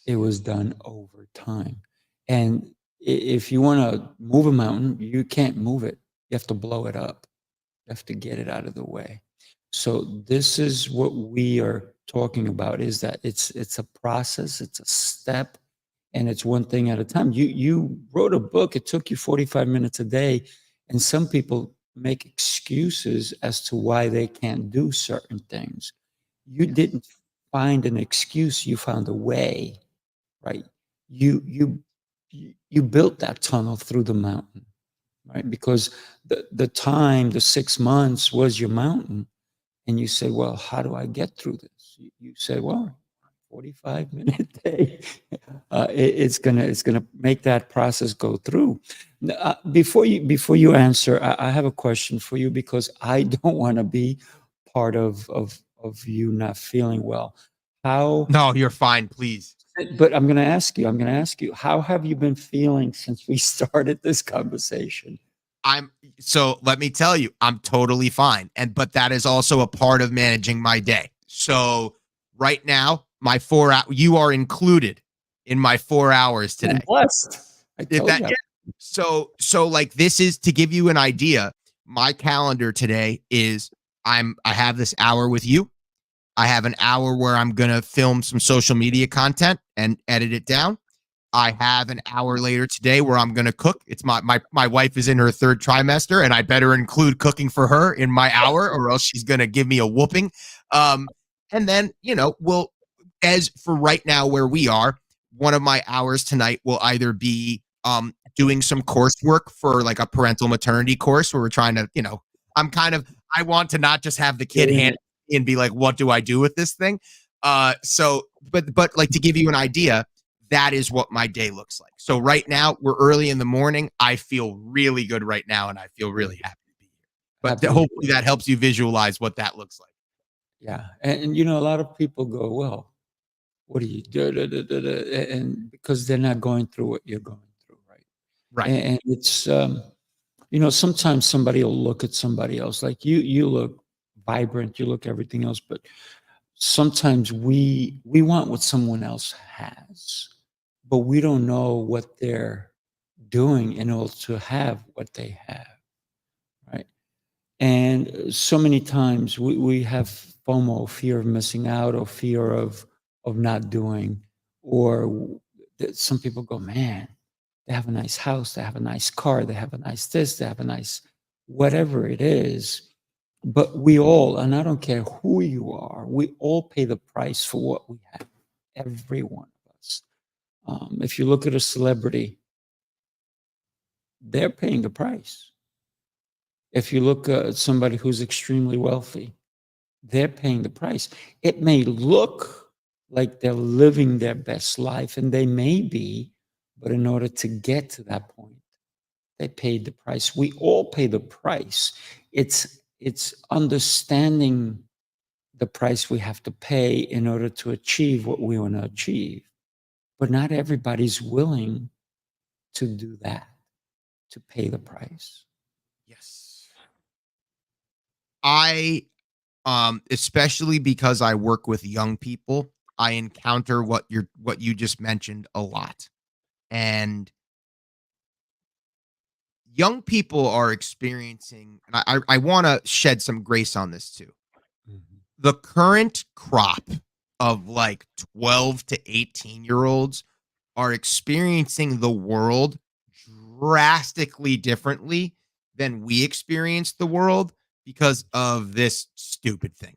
[SPEAKER 2] It was done over time. And if you want to move a mountain, you can't move it. You have to blow it up. You have to get it out of the way. So this is what we are talking about, is that it's a process, it's a step, and it's one thing at a time. You wrote a book, it took you 45 minutes a day, and some people make excuses as to why they can't do certain things. You didn't find an excuse, you found a way, right? You built that tunnel through the mountain, right? Because the 6 months was your mountain, and you say, well, how do I get through this? You say, well, 45-minute day. It's gonna make that process go through. Before you answer, I have a question for you, because I don't want to be part of you not feeling well. How?
[SPEAKER 3] No, you're fine, please.
[SPEAKER 2] But I'm going to ask you, how have you been feeling since we started this conversation?
[SPEAKER 3] So let me tell you, I'm totally fine. But that is also a part of managing my day. So right now, my 4 hour, you are included in my 4 hours today.
[SPEAKER 2] I'm blessed. I told you.
[SPEAKER 3] Yeah. So like, this is to give you an idea. My calendar today is I have this hour with you. I have an hour where I'm going to film some social media content and edit it down. I have an hour later today where I'm going to cook. It's my wife is in her 3rd trimester, and I better include cooking for her in my hour, or else she's going to give me a whooping. And then, as for right now where we are, one of my hours tonight will either be doing some coursework for like a parental maternity course, where we're trying to, I want to not just have the kid hand and be like, what do I do with this thing? But like, to give you an idea, that is what my day looks like. So right now, we're early in the morning. I feel really good right now, and I feel really happy to be here. But hopefully that helps you visualize what that looks like.
[SPEAKER 2] Yeah. And a lot of people go, well, what do you do? And because they're not going through what you're going through, right?
[SPEAKER 3] Right.
[SPEAKER 2] And it's, sometimes somebody will look at somebody else, like you look vibrant, you look everything else, but sometimes we want what someone else has, but we don't know what they're doing in order to have what they have, right? And so many times we have FOMO, fear of missing out, or fear of not doing, or some people go, man, they have a nice house, they have a nice car, they have a nice this, they have a nice whatever it is. But we all, and I don't care who you are, we all pay the price for what we have, every one of us. If you look at a celebrity, they're paying the price. If you look at somebody who's extremely wealthy, they're paying the price. It may look like they're living their best life, and they may be, but in order to get to that point, they paid the price. We all pay the price. It's understanding the price we have to pay in order to achieve what we want to achieve. But not everybody's willing to do that, to pay the price.
[SPEAKER 3] Yes. I especially because I work with young people, I encounter what you just mentioned a lot. And young people are experiencing, and I want to shed some grace on this too.
[SPEAKER 2] Mm-hmm.
[SPEAKER 3] The current crop of like 12 to 18-year-olds are experiencing the world drastically differently than we experienced the world because of this stupid thing.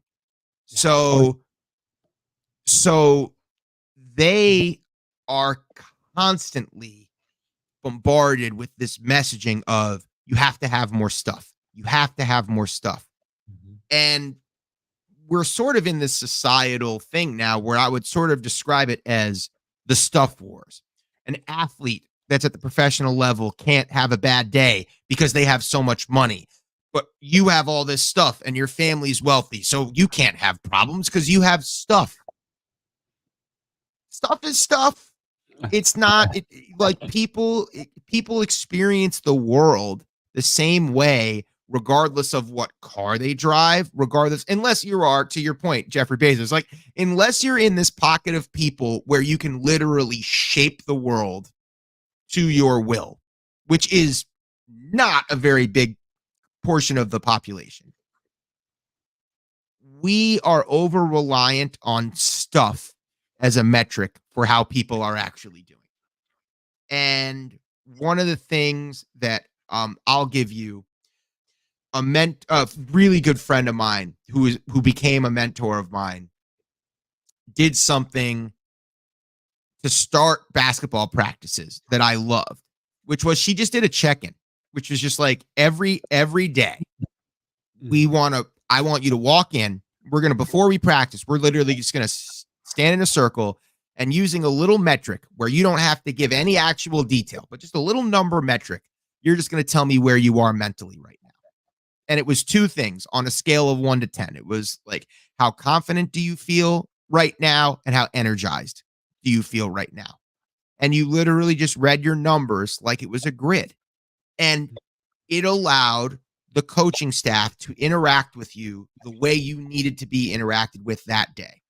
[SPEAKER 3] So they are constantly bombarded with this messaging of, you have to have more stuff. You have to have more stuff.
[SPEAKER 2] Mm-hmm.
[SPEAKER 3] And we're sort of in this societal thing now where I would sort of describe it as the stuff wars. An athlete that's at the professional level can't have a bad day because they have so much money. But you have all this stuff and your family's wealthy, so you can't have problems because you have stuff. Stuff is stuff. It's not like people experience the world the same way regardless of what car they drive, regardless, unless you are, to your point, Jeffrey Bezos, like, unless you're in this pocket of people where you can literally shape the world to your will, which is not a very big portion of the population. We are over reliant on stuff as a metric for how people are actually doing. And one of the things that I'll give you, a really good friend of mine who became a mentor of mine, did something to start basketball practices that I loved, which was she just did a check-in, which was just like every day I want you to walk in. We're going to, before we practice, we're literally just going to stand in a circle and using a little metric where you don't have to give any actual detail, but just a little number metric. You're just going to tell me where you are mentally right now. And it was two things on a scale of 1 to 10. It was like, how confident do you feel right now? And how energized do you feel right now? And you literally just read your numbers like it was a grid. And it allowed the coaching staff to interact with you the way you needed to be interacted with that day.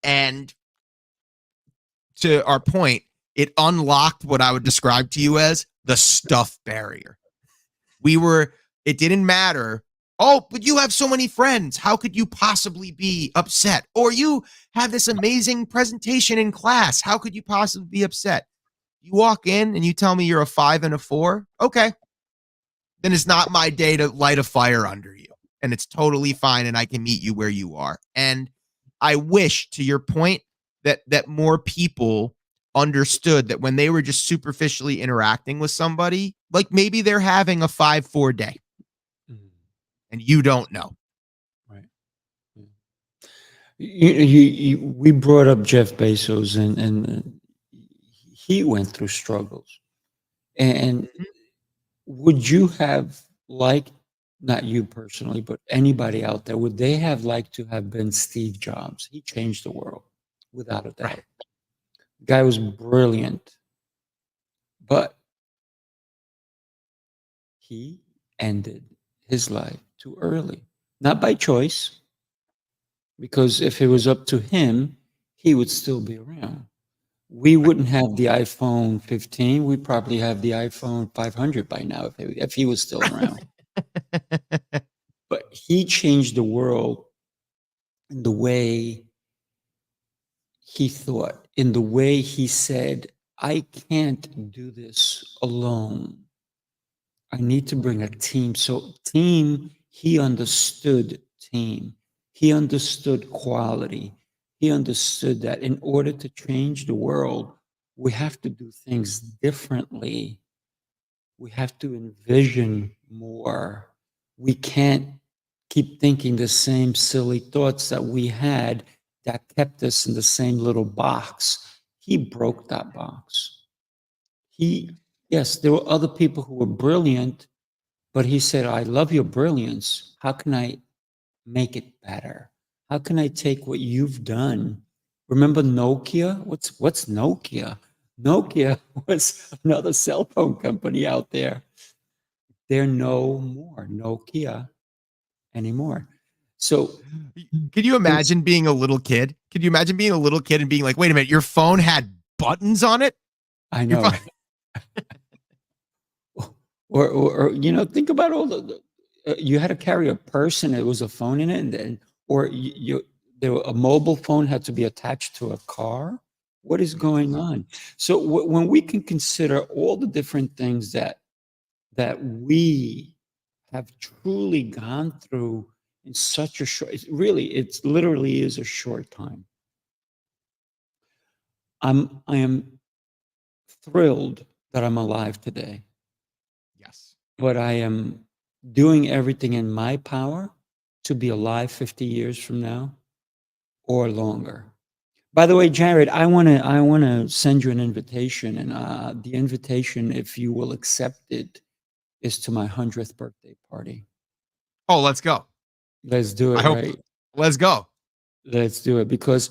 [SPEAKER 3] And to our point, it unlocked what I would describe to you as the stuff barrier. It didn't matter. Oh, but you have so many friends. How could you possibly be upset? Or you have this amazing presentation in class. How could you possibly be upset? You walk in and you tell me you're a 5 and a 4. Okay. Then it's not my day to light a fire under you. And it's totally fine. And I can meet you where you are. And I wish, to your point, that more people understood that when they were just superficially interacting with somebody, like maybe they're having a 5-4 day and you don't know.
[SPEAKER 2] Right. We brought up Jeff Bezos and he went through struggles. And would you have liked, not you personally, but anybody out there, would they have liked to have been Steve Jobs? He changed the world, without a doubt.
[SPEAKER 3] Right.
[SPEAKER 2] The guy was brilliant, but he ended his life too early. Not by choice, because if it was up to him, he would still be around. We wouldn't have the iPhone 15. We'd probably have the iPhone 500 by now if he was still around. But he changed the world in the way he thought, in the way he said, I can't do this alone. I need to bring a team. So team, he understood team. He understood quality. He understood that in order to change the world, we have to do things differently. We have to envision more. We can't keep thinking the same silly thoughts that we had that kept us in the same little box. He broke that box. Yes, there were other people who were brilliant, but he said, I love your brilliance. How can I make it better? How can I take what you've done? Remember Nokia? What's Nokia? Nokia was another cell phone company out there. They're no more Nokia anymore. So
[SPEAKER 3] could you imagine being a little kid? Could you imagine being a little kid and being like, wait a minute, your phone had buttons on it?
[SPEAKER 2] I know. or think about all you had to carry a purse and it was a phone in it, and a mobile phone had to be attached to a car. What is going on? So when we can consider all the different things that we have truly gone through in such a short, it literally is a short time. I am thrilled that I'm alive today.
[SPEAKER 3] Yes.
[SPEAKER 2] But I am doing everything in my power to be alive 50 years from now or longer. By the way, Jared, I want to send you an invitation, and the invitation, if you will accept it, is to my 100th birthday party.
[SPEAKER 3] Oh, let's go.
[SPEAKER 2] Let's do it, right?
[SPEAKER 3] Let's go.
[SPEAKER 2] Let's do it, because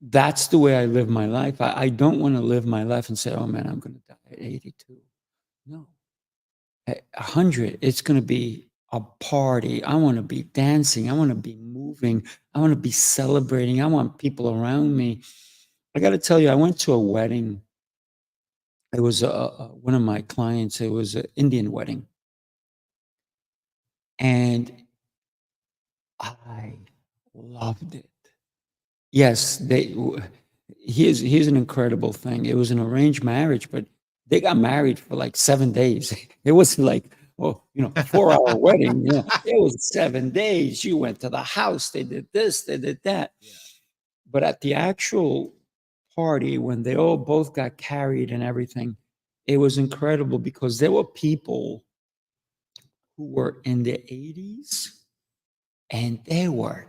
[SPEAKER 2] that's the way I live my life. I don't want to live my life and say, oh man, I'm going to die at 82. No. At 100, it's going to be a party. I want to be dancing. I want to be moving. I want to be celebrating. I want people around me. I got to tell you, I went to a wedding. It was one of my clients. It was an Indian wedding. And I loved it. Yes, here's an incredible thing. It was an arranged marriage, but they got married for like 7 days. It wasn't like, oh, a 4-hour wedding. It was 7 days. You went to the house, they did this, they did that.
[SPEAKER 3] Yeah.
[SPEAKER 2] But at the actual party, when they all both got carried and everything, it was incredible because there were people who were in their 80s and they were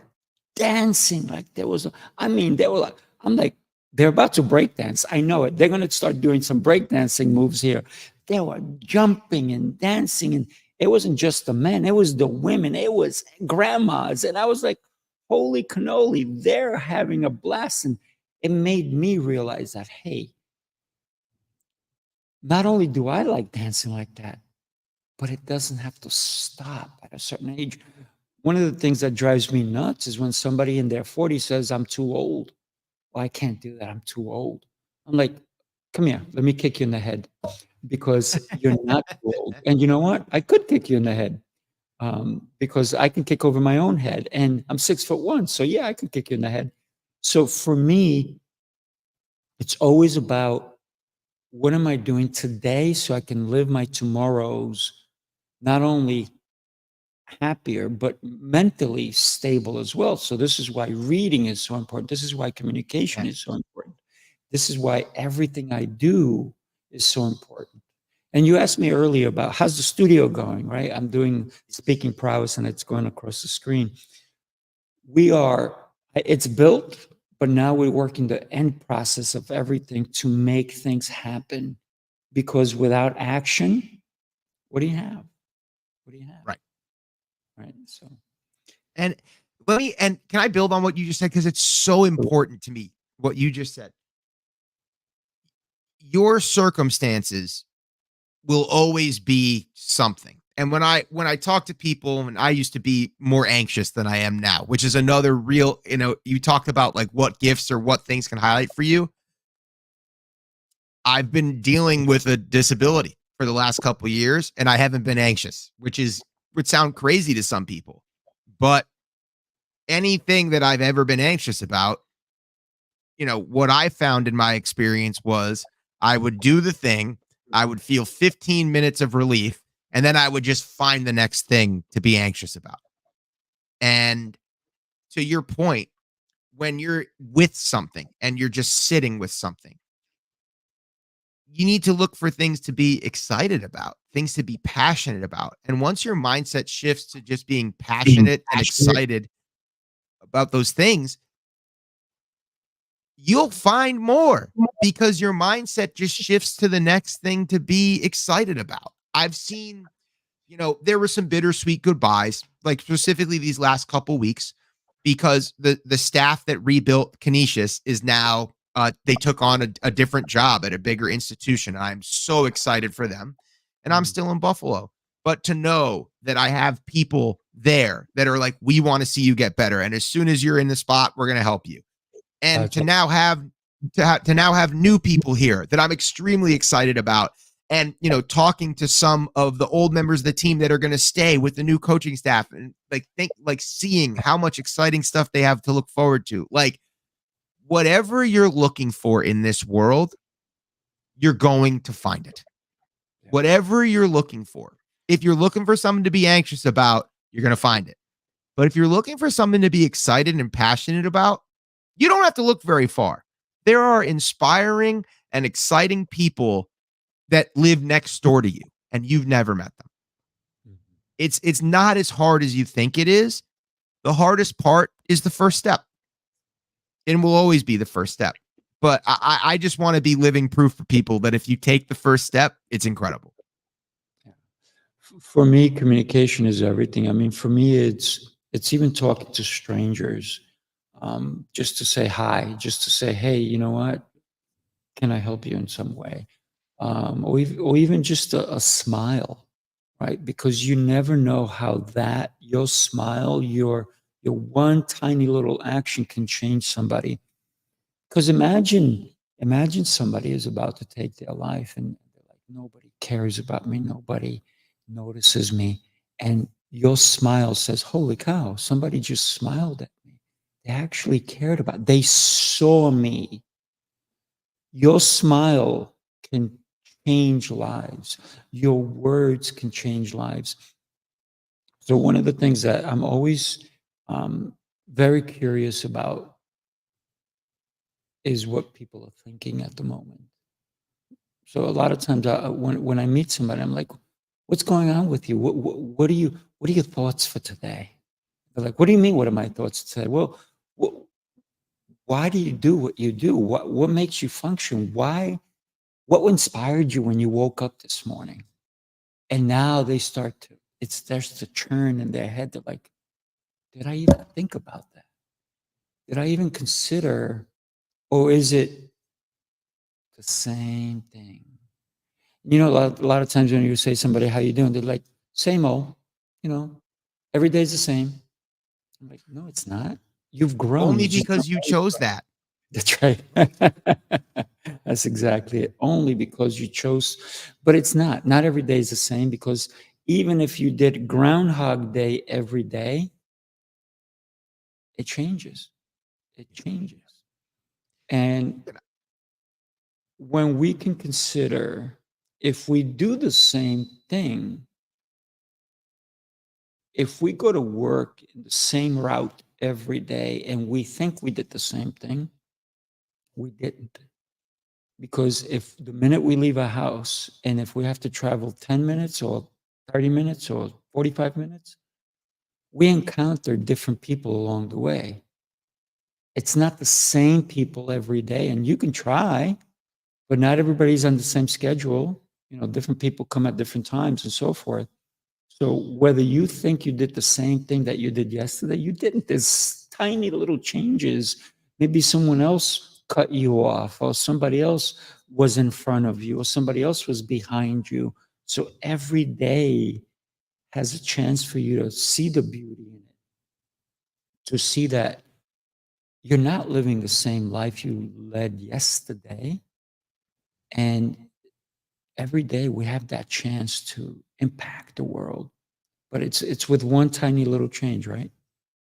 [SPEAKER 2] dancing like there was, they were like, I'm like, they're about to break dance. I know it. They're going to start doing some break dancing moves here. They were jumping and dancing. And it wasn't just the men, it was the women, it was grandmas. And I was like, holy cannoli, they're having a blast. And it made me realize that, hey, not only do I like dancing like that, but it doesn't have to stop at a certain age. One of the things that drives me nuts is when somebody in their 40s says, I'm too old. Well, I can't do that. I'm too old. I'm like, come here, let me kick you in the head because you're not too old. And you know what? I could kick you in the head because I can kick over my own head and I'm 6'1". So yeah, I can kick you in the head. So for me, it's always about what am I doing today so I can live my tomorrows not only happier, but mentally stable as well. So this is why reading is so important. This is why communication is so important. This is why everything I do is so important. And you asked me earlier about how's the studio going, right? I'm doing speaking prowess and it's going across the screen. It's built, but now we're working the end process of everything to make things happen. Because without action, what do you have? What do you have?
[SPEAKER 3] Right.
[SPEAKER 2] Right. So,
[SPEAKER 3] and can I build on what you just said? Because it's so important to me, what you just said. Your circumstances will always be something. And when I talk to people, and I used to be more anxious than I am now, which is another real, you talked about like what gifts or what things can highlight for you. I've been dealing with a disability for the last couple of years, and I haven't been anxious, which would sound crazy to some people. But anything that I've ever been anxious about, what I found in my experience was I would do the thing, I would feel 15 minutes of relief, and then I would just find the next thing to be anxious about. And to your point, when you're with something and you're just sitting with something, you need to look for things to be excited about, things to be passionate about. And once your mindset shifts to just being passionate and excited about those things, you'll find more because your mindset just shifts to the next thing to be excited about. I've seen, there were some bittersweet goodbyes, like specifically these last couple weeks, because the staff that rebuilt Canisius is now they took on a different job at a bigger institution. I'm so excited for them. And I'm still in Buffalo. But to know that I have people there that are like, we want to see you get better. And as soon as you're in the spot, we're going to help you. And to now have new people here that I'm extremely excited about. And, talking to some of the old members of the team that are going to stay with the new coaching staff and seeing how much exciting stuff they have to look forward to. Like, whatever you're looking for in this world, you're going to find it. Whatever you're looking for. If you're looking for something to be anxious about, you're going to find it. But if you're looking for something to be excited and passionate about, you don't have to look very far. There are inspiring and exciting people that live next door to you and you've never met them. It's not as hard as you think it is. The hardest part is the first step. And will always be the first step. But I just want to be living proof for people that if you take the first step, it's incredible.
[SPEAKER 2] For me, communication is everything. I mean, for me, it's even talking to strangers, just to say hi, just to say, hey, you know what? Can I help you in some way? Or even just a smile, right? Because you never know how your smile, your one tiny little action can change somebody. Because imagine somebody is about to take their life and they're like, nobody cares about me, nobody notices me. And your smile says, holy cow, somebody just smiled at me. They actually cared about, they saw me. Your smile can change lives. Your words can change lives. So one of the things that I'm always very curious about is what people are thinking at the moment. So a lot of times, when I meet somebody, I'm like, "What's going on with you? What are your thoughts for today?" They're like, "What do you mean? What are my thoughts today?" Well, why do you do what you do? What makes you function? Why? What inspired you when you woke up this morning? And now it starts to churn in their head. They're like, "Did I even think about that? Did I even consider, or is it the same thing?" A lot of times when you say somebody, how you doing? They're like, same old, every day's the same. I'm like, no, it's not. You've grown.
[SPEAKER 3] Only because you chose that.
[SPEAKER 2] That's right. That's exactly it. Only because you chose, but it's not. Not every day is the same, because even if you did Groundhog Day every day, it changes. It changes. And when we can consider, if we do the same thing, if we go to work in the same route every day and we think we did the same thing, we didn't. Because if the minute we leave our house and if we have to travel 10 minutes or 30 minutes or 45 minutes, we encounter different people along the way. It's not the same people every day, and you can try, but not everybody's on the same schedule. Different people come at different times and so forth. So whether you think you did the same thing that you did yesterday, you didn't. There's tiny little changes. Maybe someone else cut you off, or somebody else was in front of you, or somebody else was behind you. So every day has a chance for you to see the beauty in it, to see that you're not living the same life you led yesterday. And every day we have that chance to impact the world. But it's with one tiny little change, right?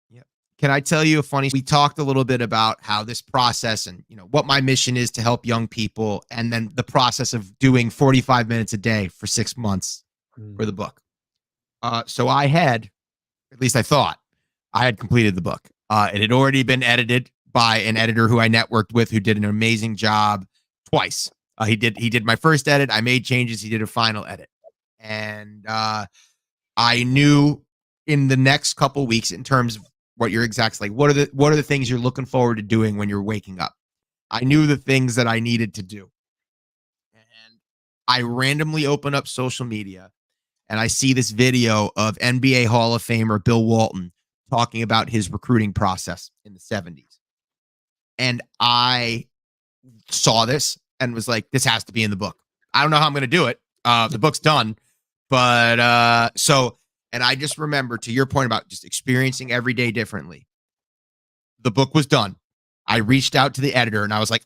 [SPEAKER 3] Yep. Can I tell you a funny? We talked a little bit about how this process and what my mission is to help young people, and then the process of doing 45 minutes a day for 6 months for the book. So I had, at least I thought, I had completed the book. It had already been edited by an editor who I networked with, who did an amazing job twice. He did my first edit. I made changes. He did a final edit, and I knew in the next couple weeks, in terms of what your exacts like, what are the things you're looking forward to doing when you're waking up? I knew the things that I needed to do, and I randomly open up social media and I see this video of NBA Hall of Famer Bill Walton talking about his recruiting process in the 70s. And I saw this and was like, this has to be in the book. I don't know how I'm going to do it. The book's done. But and I just remember, to your point about just experiencing every day differently, the book was done. I reached out to the editor and I was like,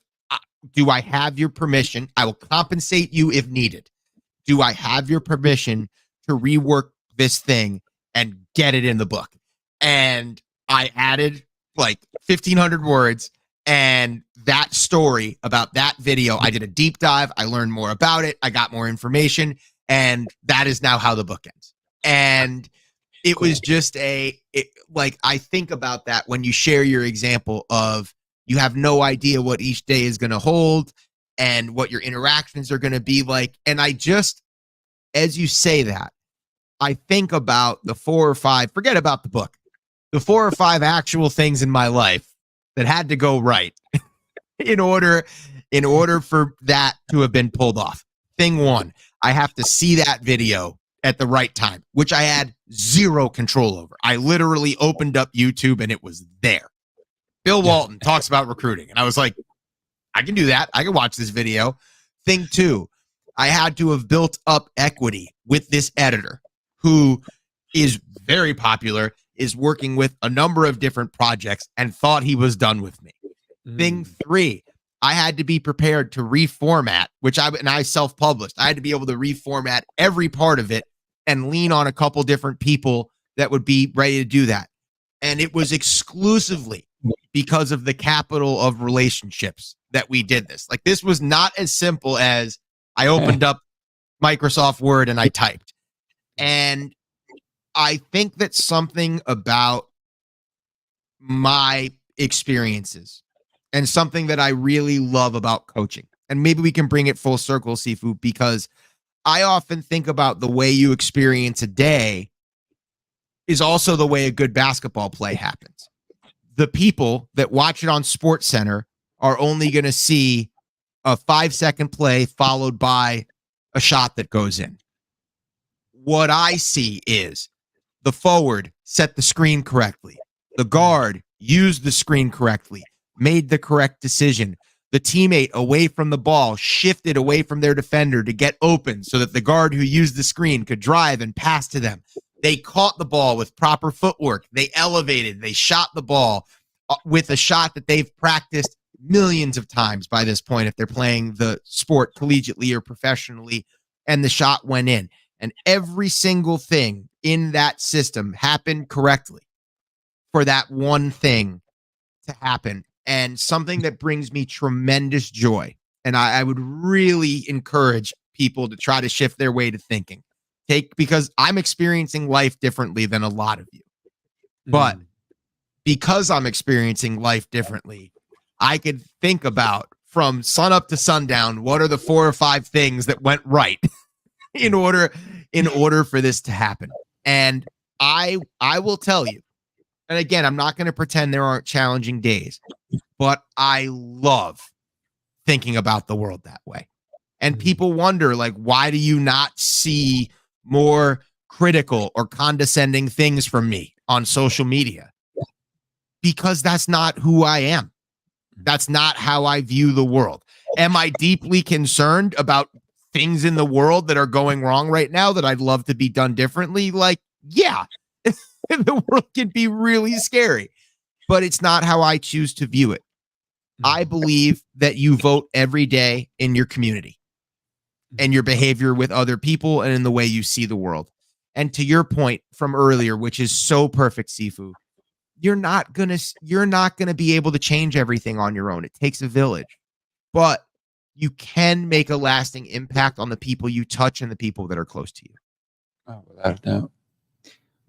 [SPEAKER 3] do I have your permission? I will compensate you if needed. Do I have your permission to rework this thing and get it in the book? And I added like 1,500 words, and that story about that video, I did a deep dive. I learned more about it. I got more information, and that is now how the book ends. And it was just I think about that when you share your example of, you have no idea what each day is going to hold and what your interactions are going to be like. And I just, as you say that, I think about the 4 or 5, forget about the book, the 4 or 5 actual things in my life that had to go right in order for that to have been pulled off. Thing 1, I have to see that video at the right time, which I had zero control over. I literally opened up YouTube and it was there. Bill Walton talks about recruiting. And I was like, I can do that. I can watch this video. Thing 2, I had to have built up equity with this editor who is very popular, is working with a number of different projects and thought he was done with me. Thing 3, I had to be prepared to reformat, and I self-published. I had to be able to reformat every part of it and lean on a couple different people that would be ready to do that. And it was exclusively because of the capital of relationships that we did this. Like, this was not as simple as I opened up Microsoft Word and I typed. And I think that something about my experiences and something that I really love about coaching, and maybe we can bring it full circle, Sifu, because I often think about the way you experience a day is also the way a good basketball play happens. The people that watch it on Sports Center are only going to see a 5-second play followed by a shot that goes in. What I see is the forward set the screen correctly. The guard used the screen correctly, made the correct decision. The teammate away from the ball shifted away from their defender to get open so that the guard who used the screen could drive and pass to them. They caught the ball with proper footwork. They elevated. They shot the ball with a shot that they've practiced millions of times by this point if they're playing the sport collegiately or professionally, and the shot went in. And every single thing in that system happened correctly for that one thing to happen. And something that brings me tremendous joy. And I would really encourage people to try to shift their way to thinking. Because I'm experiencing life differently than a lot of you. But because I'm experiencing life differently, I could think about from sun up to sundown, what are the 4 or 5 things that went right in order for this to happen. And I will tell you, and again, I'm not going to pretend there aren't challenging days, but I love thinking about the world that way. And people wonder, like, why do you not see more critical or condescending things from me on social media? Because that's not who I am. That's not how I view the world. Am I deeply concerned about things in the world that are going wrong right now that I'd love to be done differently? Like, yeah, the world can be really scary, but it's not how I choose to view it. I believe that you vote every day in your community and your behavior with other people and in the way you see the world. And to your point from earlier, which is so perfect, Sifu, you're not gonna be able to change everything on your own. It takes a village, but you can make a lasting impact on the people you touch and the people that are close to you.
[SPEAKER 2] Oh, without a doubt.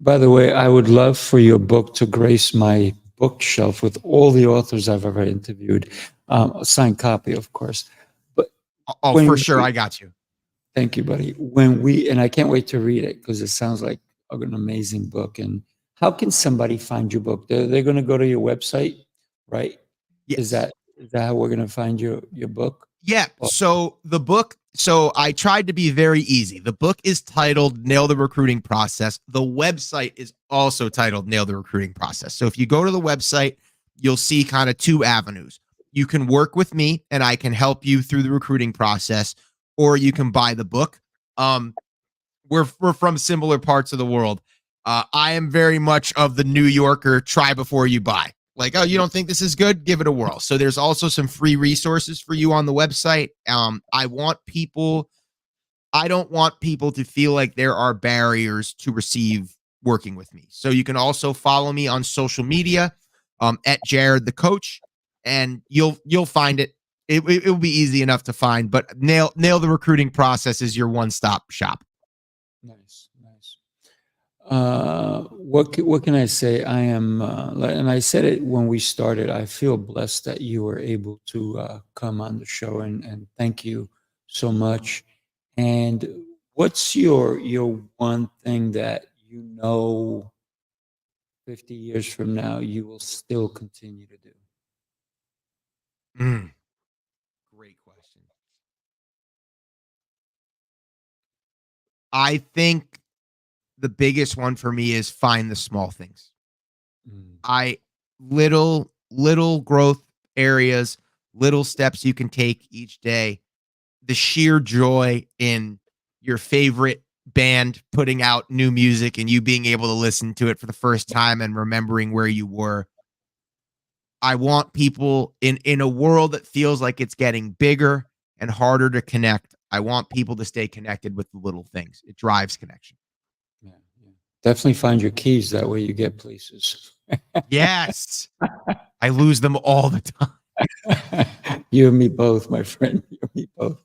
[SPEAKER 2] By the way, I would love for your book to grace my bookshelf with all the authors I've ever interviewed. A signed copy, of course. But
[SPEAKER 3] for sure, I got you.
[SPEAKER 2] Thank you, buddy. And I can't wait to read it because it sounds like an amazing book. And how can somebody find your book? They're going to go to your website, right?
[SPEAKER 3] Yes.
[SPEAKER 2] Is that how we're going to find your book?
[SPEAKER 3] Yeah. So the book, I tried to be very easy. The book is titled Nail the Recruiting Process. The website is also titled Nail the Recruiting Process. So if you go to the website, you'll see kind of 2 avenues. You can work with me and I can help you through the recruiting process, or you can buy the book. We're from similar parts of the world. I am very much of the New Yorker, try before you buy. Like, oh, you don't think this is good? Give it a whirl. So there's also some free resources for you on the website. I don't want people to feel like there are barriers to receive working with me. So you can also follow me on social media at Jared the Coach, and you'll find it. It will be easy enough to find, but nail the recruiting process is your one-stop shop.
[SPEAKER 2] Nice. What can I say? I am, and I said it when we started, I feel blessed that you were able to come on the show, and thank you so much. And what's your one thing that 50 years from now you will still continue to do?
[SPEAKER 3] Great question. I think the biggest one for me is find the small things. Little growth areas, little steps you can take each day. The sheer joy in your favorite band putting out new music and you being able to listen to it for the first time and remembering where you were. I want people in a world that feels like it's getting bigger and harder to connect. I want people to stay connected with the little things. It drives connection.
[SPEAKER 2] Yeah, yeah. Definitely find your keys. That way you get places.
[SPEAKER 3] Yes. I lose them all the time.
[SPEAKER 2] You and me both, my friend. You and me both.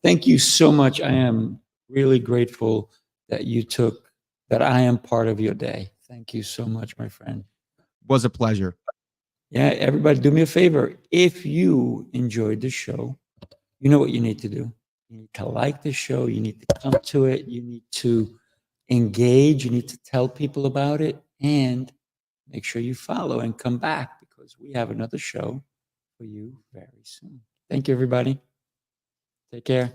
[SPEAKER 2] Thank you so much. I am really grateful that that I am part of your day. Thank you so much, my friend.
[SPEAKER 3] Was a pleasure.
[SPEAKER 2] Yeah, everybody do me a favor. If you enjoyed the show, you know what you need to do. You need to like the show. You need to come to it. You need to engage. You need to tell people about it, and make sure you follow and come back, because we have another show for you very soon. Thank you, everybody. Take care.